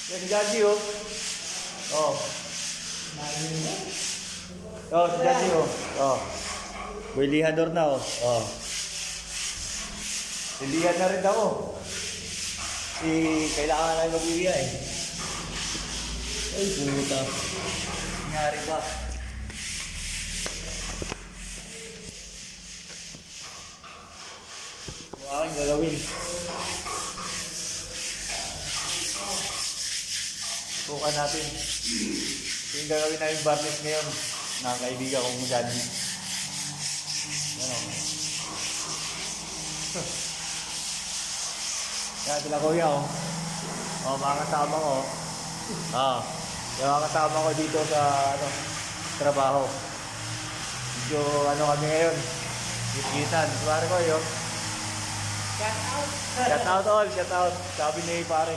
Yan si Daddy, oh. Oh. Oh, si Daddy, oh. Oh. May lihador na, oh. Oh. Lilihan na rin ako. Kailangan na mag-uwi, eh. Ay, puta. Nangyari ba? Kung aking gagawin. Subukan natin. Ito yung gagawin namin barnes ngayon. Nakakaibigan kong Daddy. Ano? Yan sila kuya, oh. Oh, mga kasama ko. Ah, yung mga kasama ko dito sa trabaho. Medyo kami ngayon. Gitgitan. Pare ko yun. Shout out. Shout out all, shout out. Sabi ni pare.